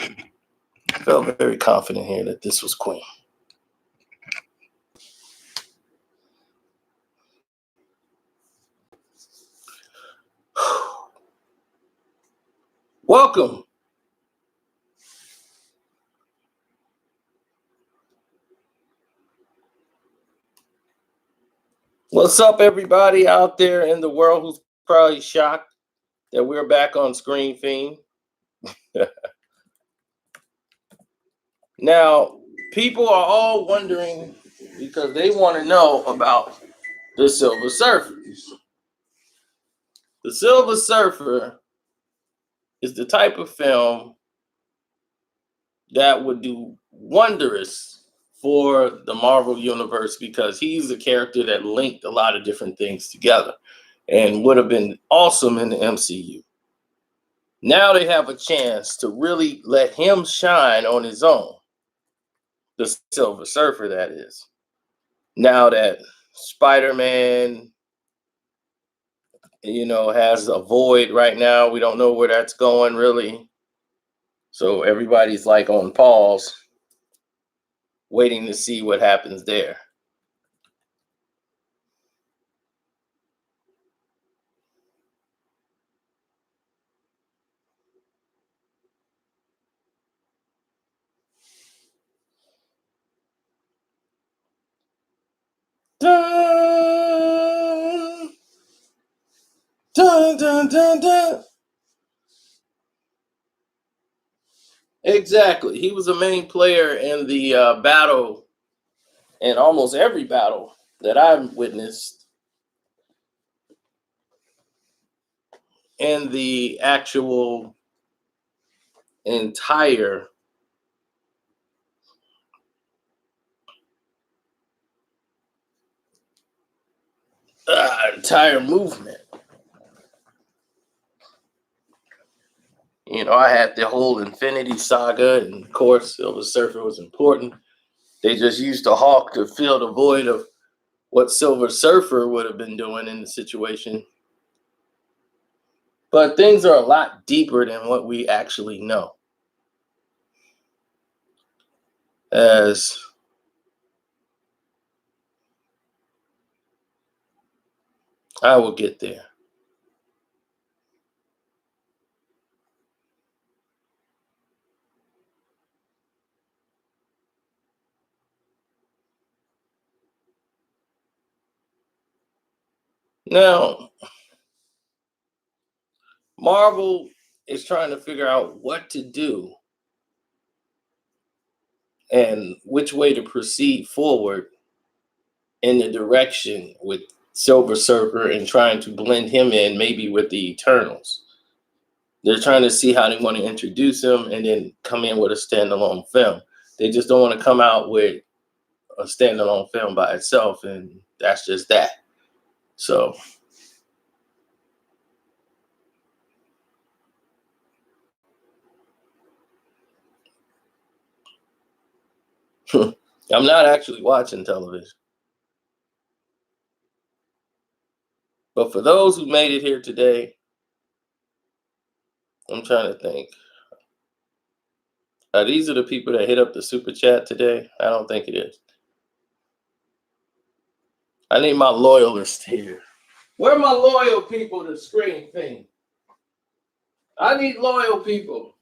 I felt very confident here that this was Queen. Welcome. What's up, everybody out there in the world who's probably shocked that we're back on Screen Fiend? Now, people are all wondering because they want to know about the Silver Surfer. The Silver Surfer is the type of film that would do wondrous for the Marvel Universe because he's a character that linked a lot of different things together and would have been awesome in the MCU. Now they have a chance to really let him shine on his own. The Silver Surfer, that is. Now that Spider-Man, has a void right now. We don't know where that's going really. So everybody's like on pause, waiting to see what happens there. Dun, dun, dun, dun, dun. Exactly. He was a main player in the battle, in almost every battle that I've witnessed in the actual entire entire movement. I had the whole Infinity Saga, and of course, Silver Surfer was important. They just used the Hawk to fill the void of what Silver Surfer would have been doing in the situation. But things are a lot deeper than what we actually know. As I will get there. Now, Marvel is trying to figure out what to do and which way to proceed forward in the direction with Silver Surfer and trying to blend him in maybe with the Eternals. They're trying to see how they want to introduce him and then come in with a standalone film. They just don't want to come out with a standalone film by itself, and that's just that. So I'm not actually watching television. But for those who made it here today, I'm trying to think. These are the people that hit up the super chat today. I don't think it is. I need my loyalists here. Where are my loyal people to Screen Fiend? I need loyal people.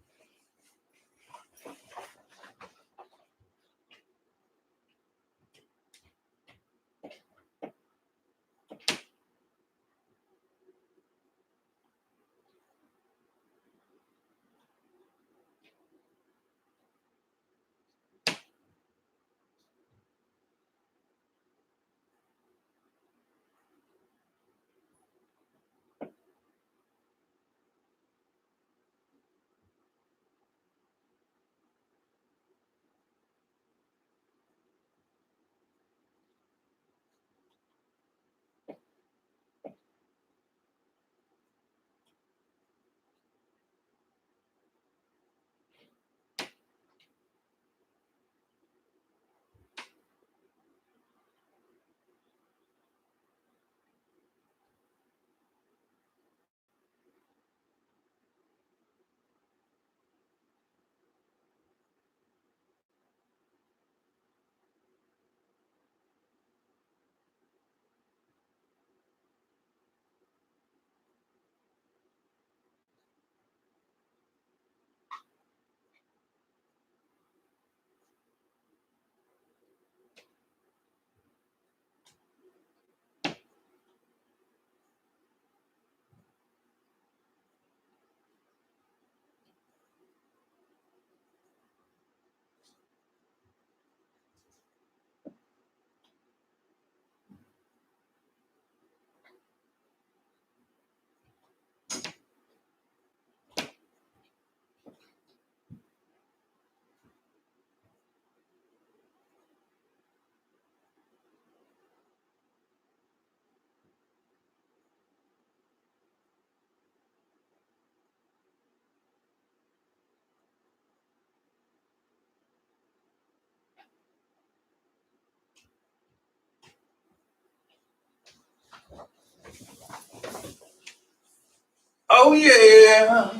yeah.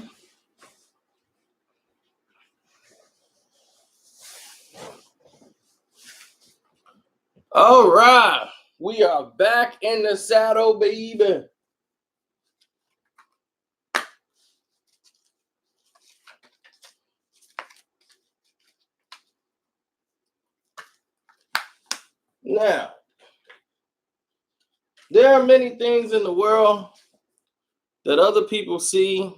All right. We are back in the saddle, baby. Now, there are many things in the world that other people see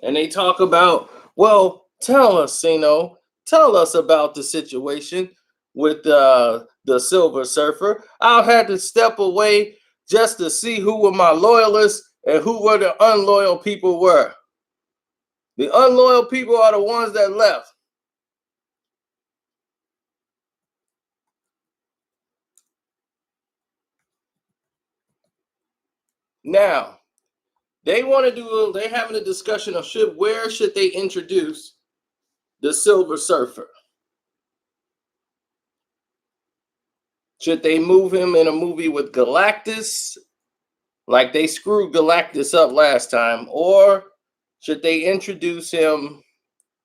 and they talk about, well, tell us, Sino, tell us about the situation with the Silver Surfer. I had to step away just to see who were my loyalists and who were the unloyal people were. The unloyal people are the ones that left. Now, they're having a discussion of where should they introduce the Silver Surfer? Should they move him in a movie with Galactus, like they screwed Galactus up last time, or should they introduce him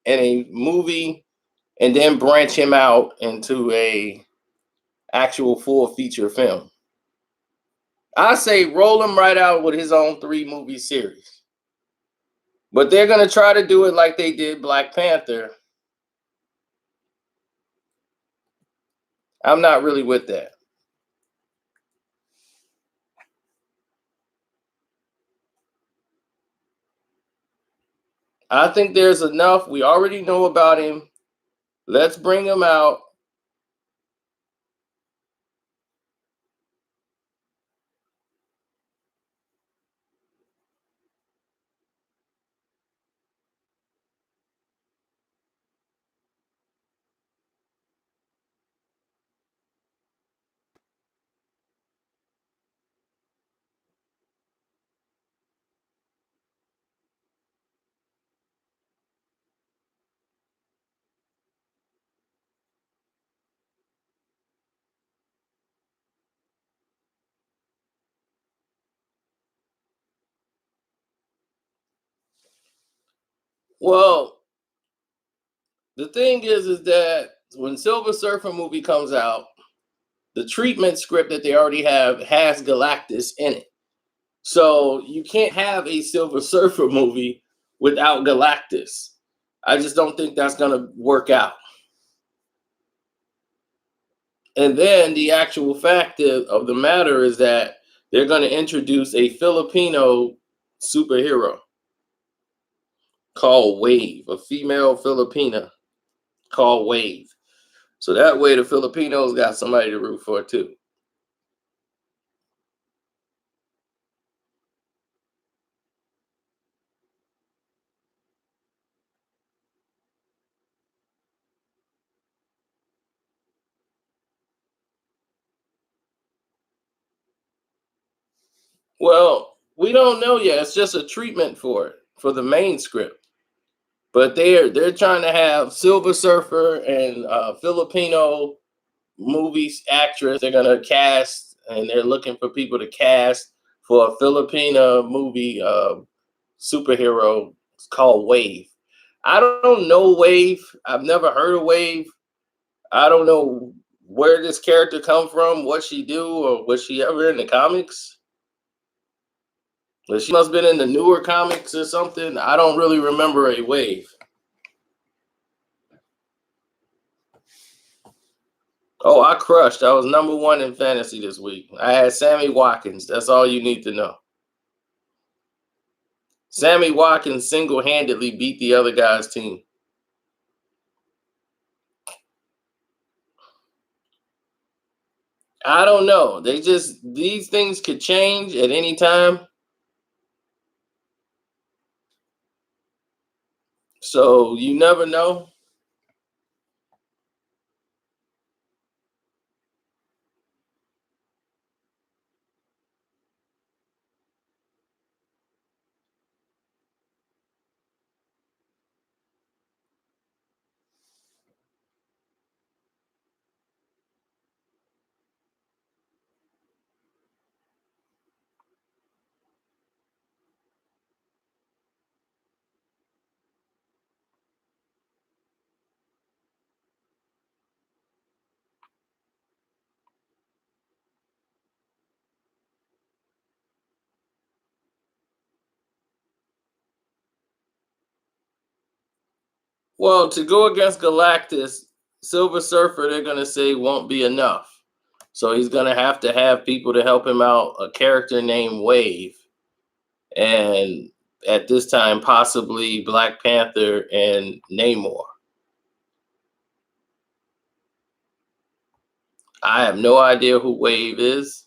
in a movie and then branch him out into a actual full feature film? I say roll him right out with his own 3-movie series. But they're going to try to do it like they did Black Panther. I'm not really with that. I think there's enough. We already know about him. Let's bring him out. Well, the thing is that when Silver Surfer movie comes out, the treatment script that they already have has Galactus in it. So you can't have a Silver Surfer movie without Galactus. I just don't think that's going to work out. And then the actual fact of the matter is that they're going to introduce a Filipino superhero called Wave, a female Filipina called Wave. So that way the Filipinos got somebody to root for too. Well, we don't know yet. It's just a treatment for it, for the main script. But they're trying to have Silver Surfer and Filipino movies actress. They're gonna cast, and they're looking for people to cast for a Filipina movie superhero. It's called Wave. I don't know Wave. I've never heard of Wave. I don't know where this character come from, what she do, or was she ever in the comics? But she must have been in the newer comics or something. I don't really remember a Wave. Oh, I crushed. I was #1 in fantasy this week. I had Sammy Watkins. That's all you need to know. Sammy Watkins single-handedly beat the other guy's team. I don't know. These things could change at any time. So you never know. Well, to go against Galactus, Silver Surfer, they're gonna say won't be enough. So he's gonna have to have people to help him out. A character named Wave, and at this time, possibly Black Panther and Namor. I have no idea who Wave is.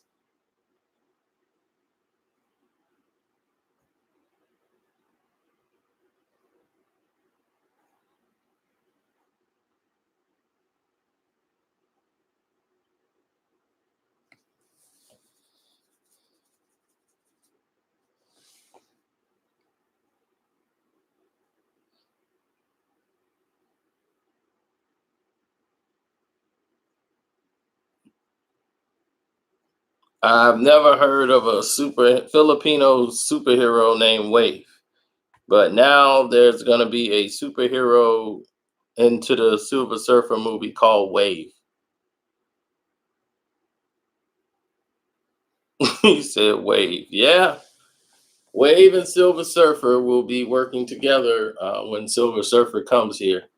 I've never heard of a super Filipino superhero named Wave, but now there's gonna be a superhero into the Silver Surfer movie called Wave. He said Wave. Yeah, Wave and Silver Surfer will be working together when Silver Surfer comes here.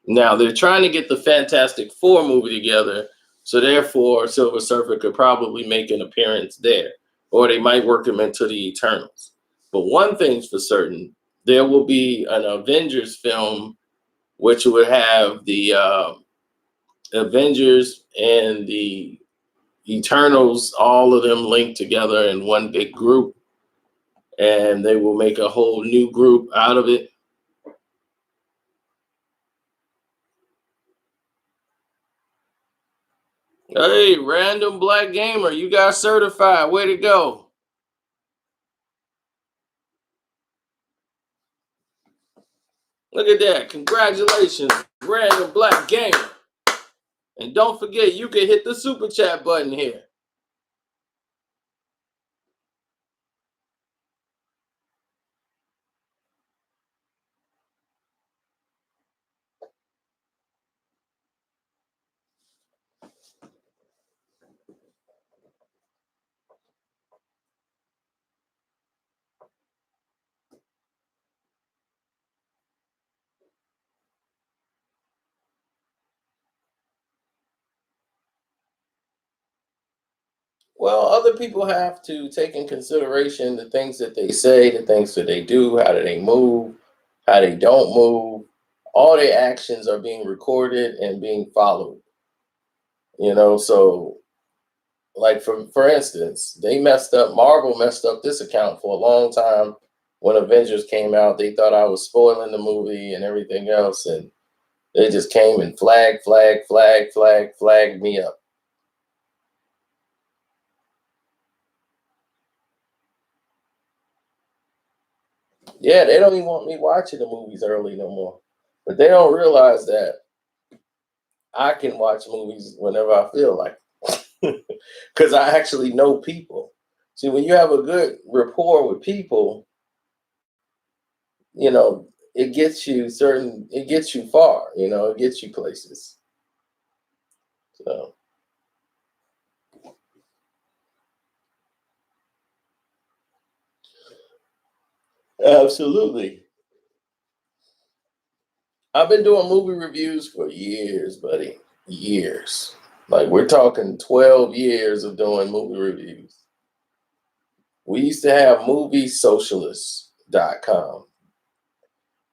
Now they're trying to get the Fantastic Four movie together, so therefore Silver Surfer could probably make an appearance there, or they might work him into the Eternals. But one thing's for certain: there will be an Avengers film, which would have the Avengers and the Eternals, all of them linked together in one big group, and they will make a whole new group out of it. Hey, random black gamer, you got certified. Way to go. Look at that. Congratulations, random black gamer. And don't forget, you can hit the super chat button here. Well, other people have to take in consideration the things that they say, the things that they do, how do they move, how they don't move. All their actions are being recorded and being followed. So like for instance, they messed up. Marvel messed up this account for a long time. When Avengers came out, they thought I was spoiling the movie and everything else, and they just came and flagged me up. Yeah, they don't even want me watching the movies early no more. But they don't realize that I can watch movies whenever I feel like it. Because I actually know people. See, when you have a good rapport with people, you know, it gets you far, it gets you places. So absolutely. I've been doing movie reviews for years, buddy. Years. Like we're talking 12 years of doing movie reviews. We used to have moviesocialists.com.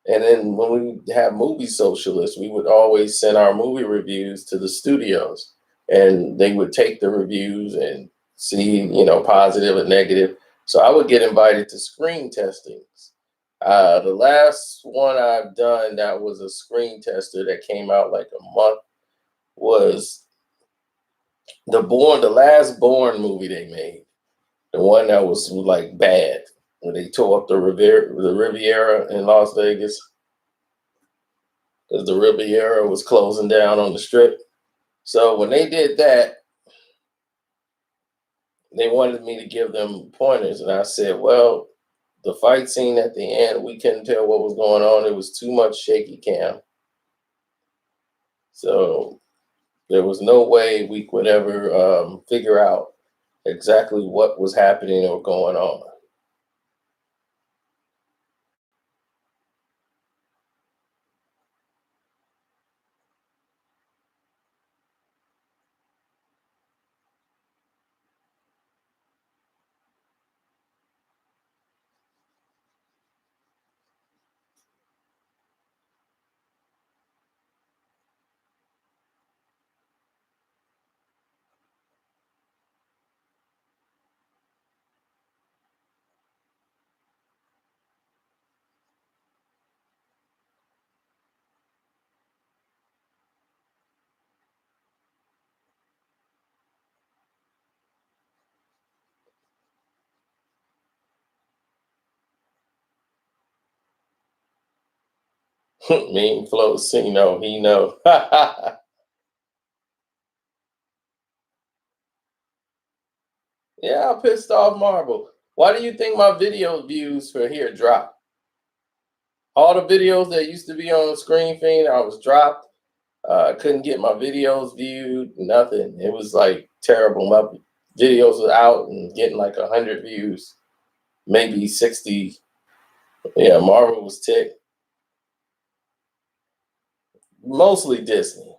And then when we have movie socialists, we would always send our movie reviews to the studios, and they would take the reviews and see, positive and negative. So I would get invited to screen testings. The last one I've done that was a screen tester that came out like a month was the last Born movie they made, the one that was like bad, when they tore up the Riviera in Las Vegas, because the Riviera was closing down on the strip. So when they did that, they wanted me to give them pointers, and I said, "Well, the fight scene at the end, we couldn't tell what was going on. It was too much shaky cam, so there was no way we could ever figure out exactly what was happening or going on." Mean flows, he know, he know. Yeah, I'm pissed off Marvel. Why do you think my video views for here dropped? All the videos that used to be on the screen thing, I was dropped. I couldn't get my videos viewed, nothing. It was like terrible. My videos were out and getting like 100 views, maybe 60. Yeah, Marvel was ticked. Mostly Disney.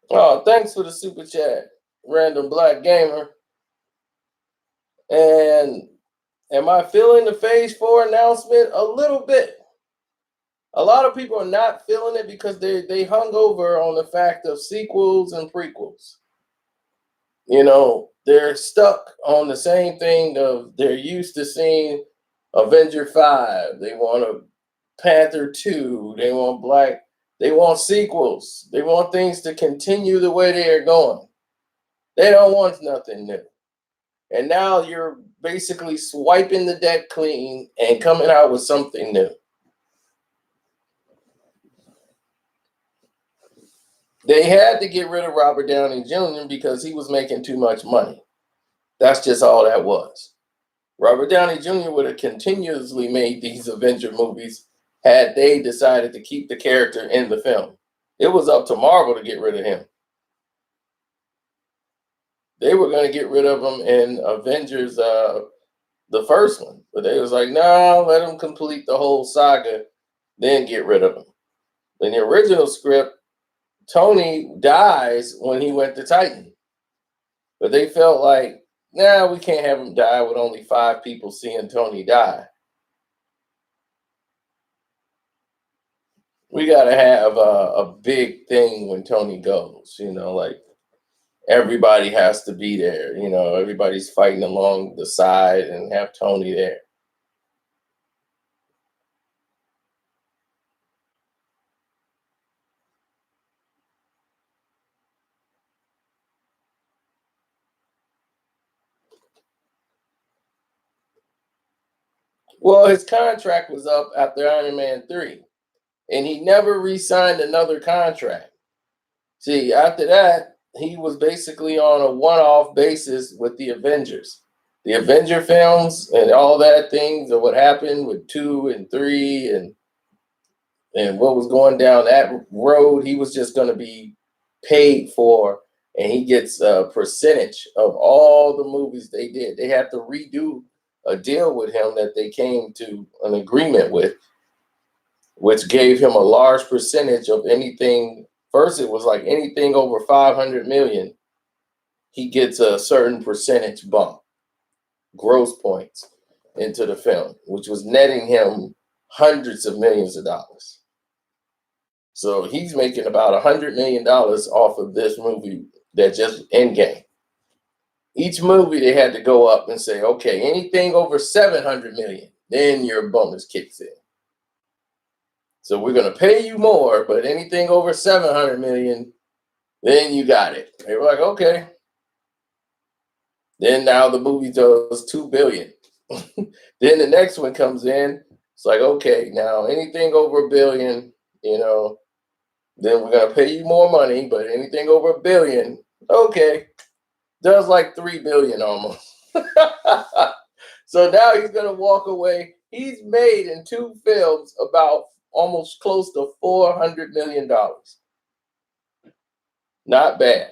Oh, thanks for the super chat, Random Black Gamer. And am I feeling the phase four announcement? A little bit. A lot of people are not feeling it because they hung over on the fact of sequels and prequels. You know, they're stuck on the same thing of they're used to seeing Avenger 5. They want a Panther 2. They want Black. They want sequels. They want things to continue the way they are going. They don't want nothing new. And now you're basically swiping the deck clean and coming out with something new. They had to get rid of Robert Downey Jr. because he was making too much money. That's just all that was. Robert Downey Jr. would have continuously made these Avenger movies had they decided to keep the character in the film. It was up to Marvel to get rid of him. They were going to get rid of him in Avengers, the first one, but they was like, no, let him complete the whole saga, then get rid of him. In the original script, Tony dies when he went to Titan, but they felt like, nah, we can't have him die with only 5 people seeing Tony die. We got to have a big thing when Tony goes, like everybody has to be there. Everybody's fighting along the side and have Tony there. Well, his contract was up after Iron Man 3, and he never re signed another contract. See, after that, he was basically on a one off basis with the Avengers. The Avenger films and all that things of what happened with 2 and 3 and what was going down that road, he was just going to be paid for, and he gets a percentage of all the movies they did. They had to redo a deal with him that they came to an agreement with, which gave him a large percentage of anything. First, it was like anything over 500 million, he gets a certain percentage bump, gross points into the film, which was netting him hundreds of millions of dollars. So he's making about $100 million off of this movie that just Endgame. Each movie they had to go up and say, okay, anything over 700 million, then your bonus kicks in. So we're gonna pay you more, but anything over 700 million, then you got it. They were like, okay. Then now the movie does 2 billion. Then the next one comes in. It's like, okay, now anything over a billion, then we're gonna pay you more money, but anything over a billion, okay, does like 3 billion almost. So now he's gonna walk away. He's made in 2 films about almost close to $400 million. Not bad.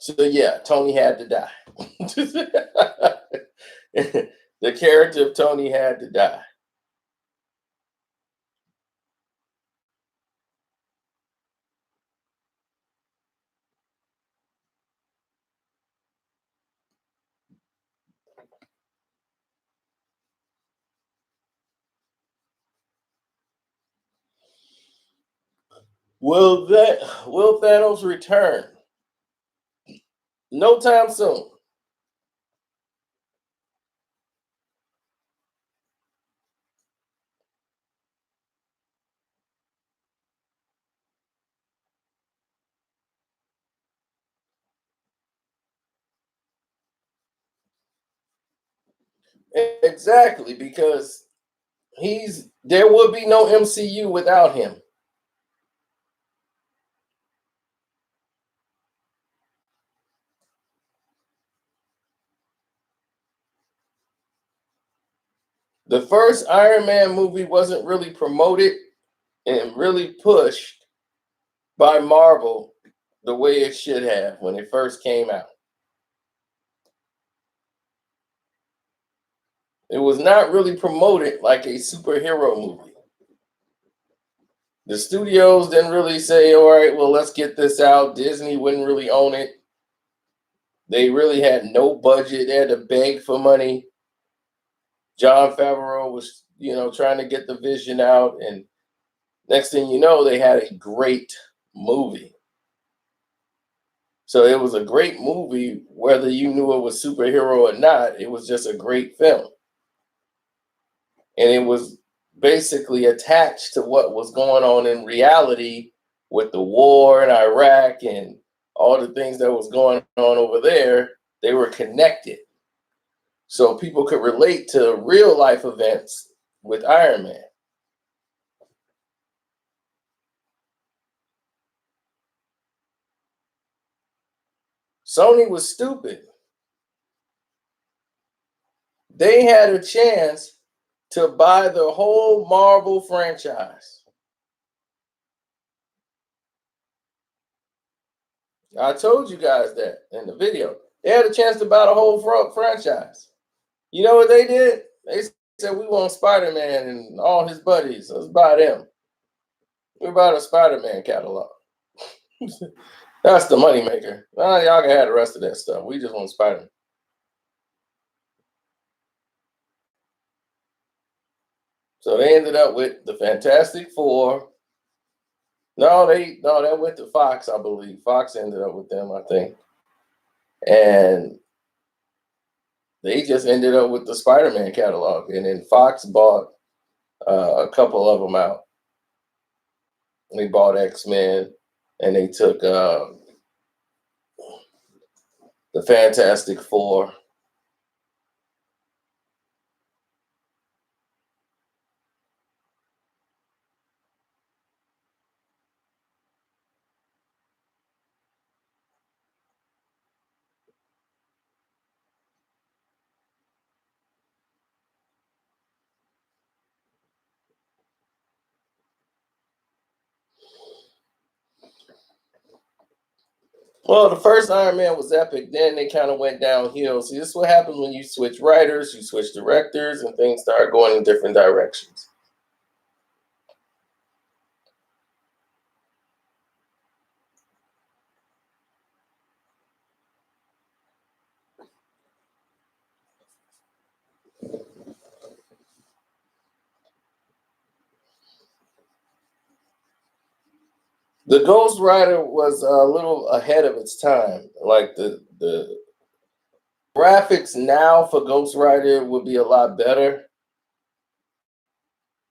So yeah, Tony had to die. The character of Tony had to die. Will Thanos return? No time soon. Exactly, because there would be no MCU without him. The first Iron Man movie wasn't really promoted and really pushed by Marvel the way it should have when it first came out. It was not really promoted like a superhero movie. The studios didn't really say, all right, well, let's get this out. Disney wouldn't really own it. They really had no budget. They had to beg for money. John Favreau was, trying to get the vision out. And next thing you know, they had a great movie. So it was a great movie, whether you knew it was superhero or not. It was just a great film. And it was basically attached to what was going on in reality with the war in Iraq and all the things that was going on over there. They were connected. So people could relate to real life events with Iron Man. Sony was stupid. They had a chance to buy the whole Marvel franchise. I told you guys that in the video. They had a chance to buy the whole franchise. You know what they did? They said, we want Spider-Man and all his buddies. Let's buy them. We bought a Spider-Man catalog. That's the moneymaker. Y'all can have the rest of that stuff. We just want Spider-Man. So they ended up with the Fantastic Four. No, that went to Fox, I believe. Fox ended up with them, I think. And they just ended up with the Spider-Man catalog. And then Fox bought a couple of them out. They bought X-Men, and they took the Fantastic Four. Well, the first Iron Man was epic. Then they kind of went downhill. See, this is what happens when you switch writers, you switch directors, and things start going in different directions. The Ghost Rider was a little ahead of its time. Like the graphics now for Ghost Rider would be a lot better.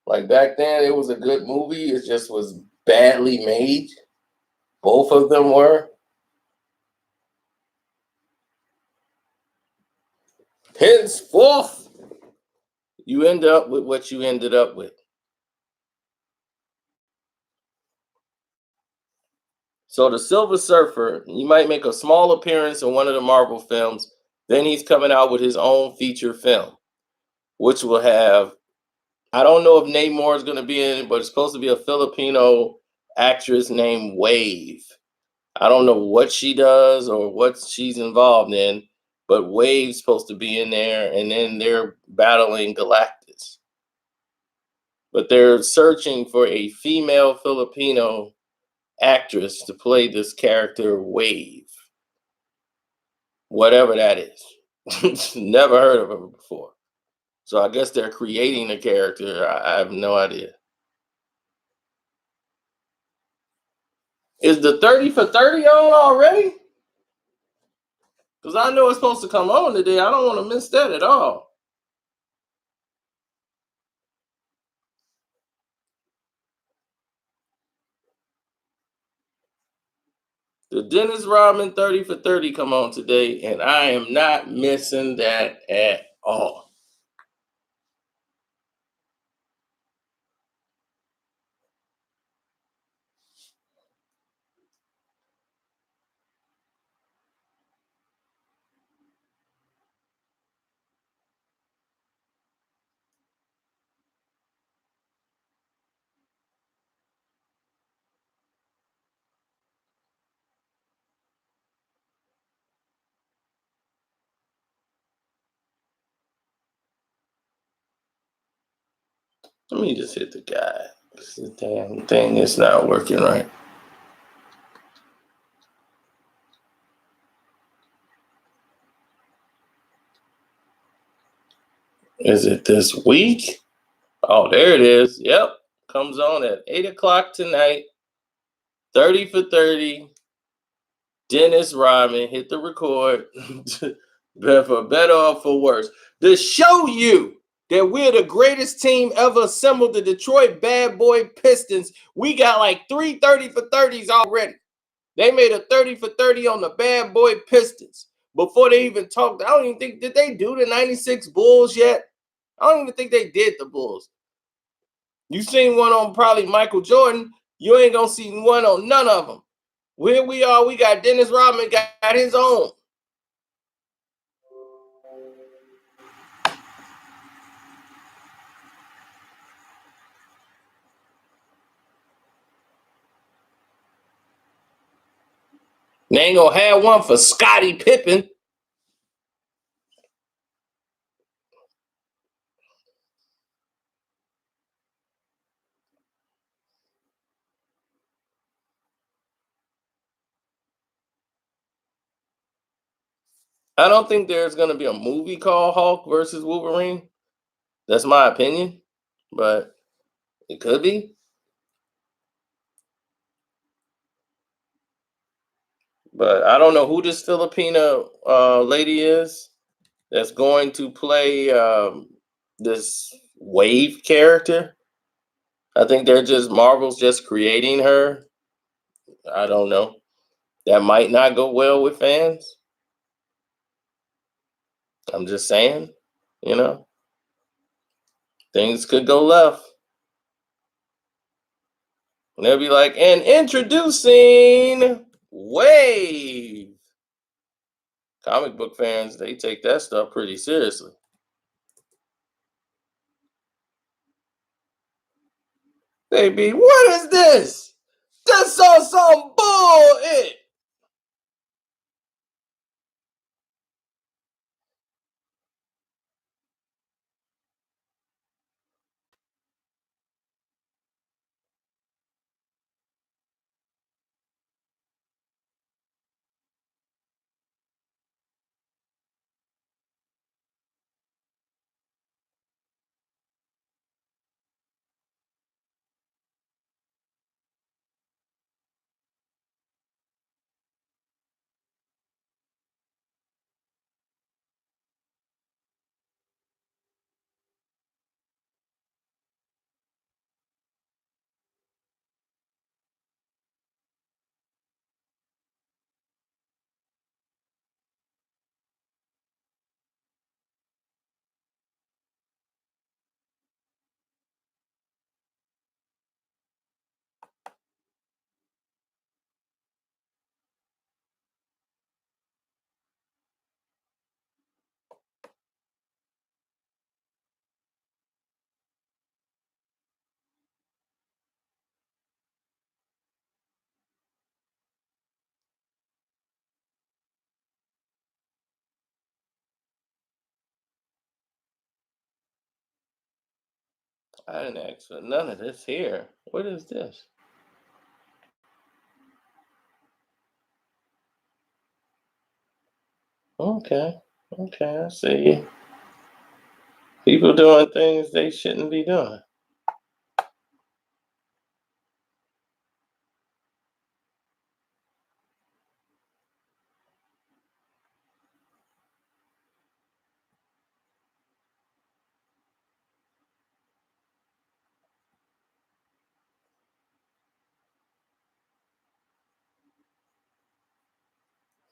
Like back then, it was a good movie. It just was badly made. Both of them were. Henceforth, you end up with what you ended up with. So the Silver Surfer, he might make a small appearance in one of the Marvel films. Then he's coming out with his own feature film, which will have, I don't know if Namor is going to be in it, but it's supposed to be a Filipino actress named Wave. I don't know what she does or what she's involved in, but Wave's supposed to be in there, and then they're battling Galactus. But they're searching for a female Filipino actress to play this character, Wave, whatever that is. Never heard of her before. So I guess they're creating a character. I have no idea. Is the 30 for 30 on already? Because I know it's supposed to come on today. I don't want to miss that at all. The Dennis Rodman 30 for 30 come on today, and I am not missing that at all. Let me just hit the guy. This damn thing is not working right. Is it this week? Oh, there it is. Yep. Comes on at 8 o'clock tonight. 30 for 30. Dennis Rodman hit the record. For better or for worse. To show you that we're the greatest team ever assembled, the Detroit Bad Boy Pistons. We got like 3 30 for 30s already. They made a 30 for 30 on the Bad Boy Pistons before they even talked. I don't even think, did they do the 96 Bulls yet? I don't even think they did the Bulls. You seen one on probably Michael Jordan. You ain't gonna see one on none of them. Here we are. We got Dennis Rodman got his own. They ain't gonna have one for Scottie Pippen. I don't think there's gonna be a movie called Hulk versus Wolverine. That's my opinion, but it could be. But I don't know who this Filipino lady is that's going to play this Wave character. I think they're just Marvel's just creating her. I don't know. That might not go well with fans. I'm just saying, you know, things could go left. And they'll be like, and introducing Wave. Comic book fans, they take that stuff pretty seriously. They be, what is this? This is some bull. I didn't ask for none of this here. What is this? Okay. Okay, I see. People doing things they shouldn't be doing.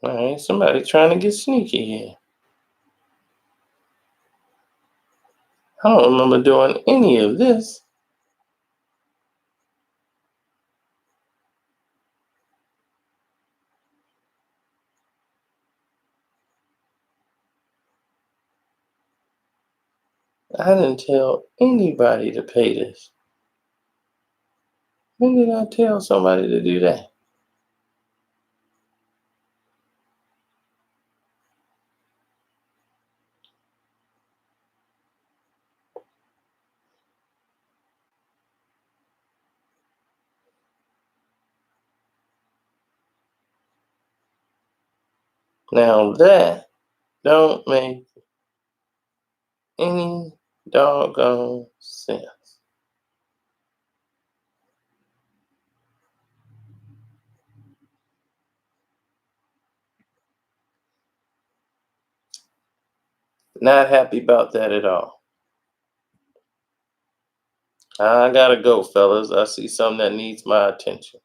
All right, somebody trying to get sneaky here. I don't remember doing any of this. I didn't tell anybody to pay this. When did I tell somebody to do that? Now that don't make any doggone sense. Not happy about that at all. I gotta go, fellas. I see something that needs my attention.